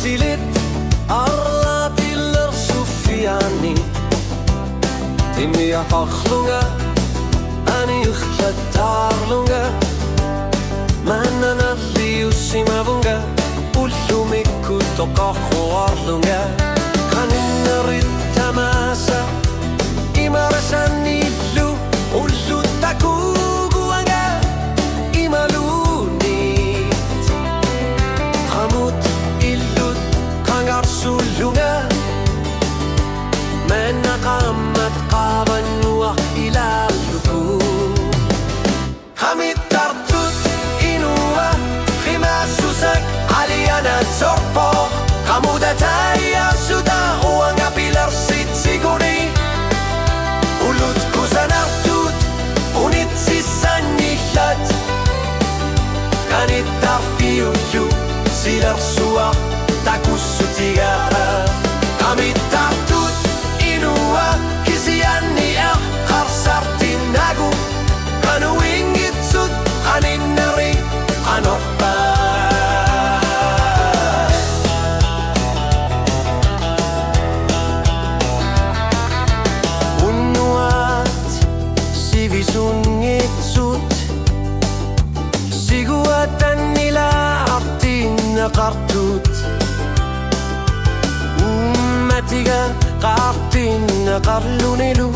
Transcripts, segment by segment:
silid arlatiler sufiani Timia hachlunga ani uchtlatarlunga Manana liusimavunga Ullumikku toqaquarlunga Kaninnarit tamasa Imarasanillu Ullu takuguanga Imalunit Qamut illut qangarsullunga Manna qammat qabannuaq ilalluku Qamit tartut inua Qimasusak aliana zorpo Qamudataya suda uanga pilar sitsiguni Ulut kusanartut unit sisannillat Kanit tarfiullu silar suaq takussutigara Qamit tartut inua kisianniaq qarsartinagu Qanu ingitsut qaninnari qanorpa Unnuat sivisungitsut Siguatan nila artina qartut Ummatiga qartina qarlunilu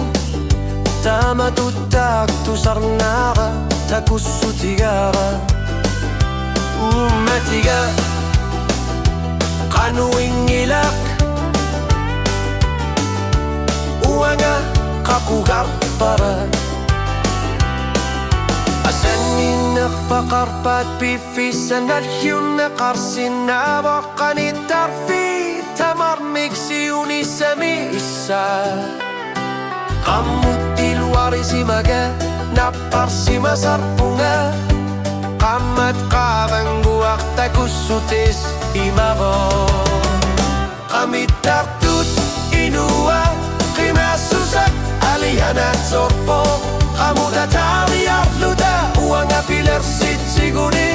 Tamatuttak tusarnaqa takussutigara Ummatiga qanuingilaq Uanga qaqugarpara Asaninaq paqarpat pifisanalliunna qarsinavaqanitarfi Tamarmiksi unisamissa Qammuttil warisimaga napparsimasarpunga Qammat qavanguaq takussutis imavo Qamit tartut inua Qimasusak alihanat zorpo Qamudatariarluda uanga pilar sitsiguni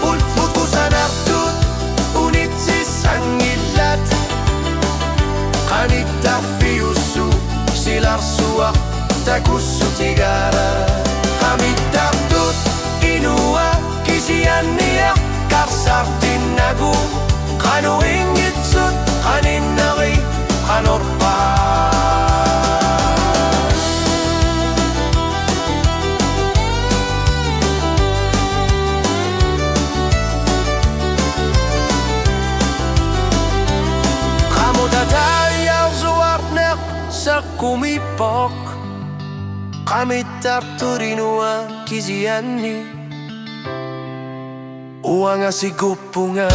Ultmut kusanartut unit sisangillat Qanit tarfiussu silar suaq takussutigara Qamit tartut inua kisianniaq qarsartinagu Qanu ingitsut qaninnari qanorpa Qamudatayar zuarneq saqumipok Qamit tartut inua kisianni Uanga sigupunga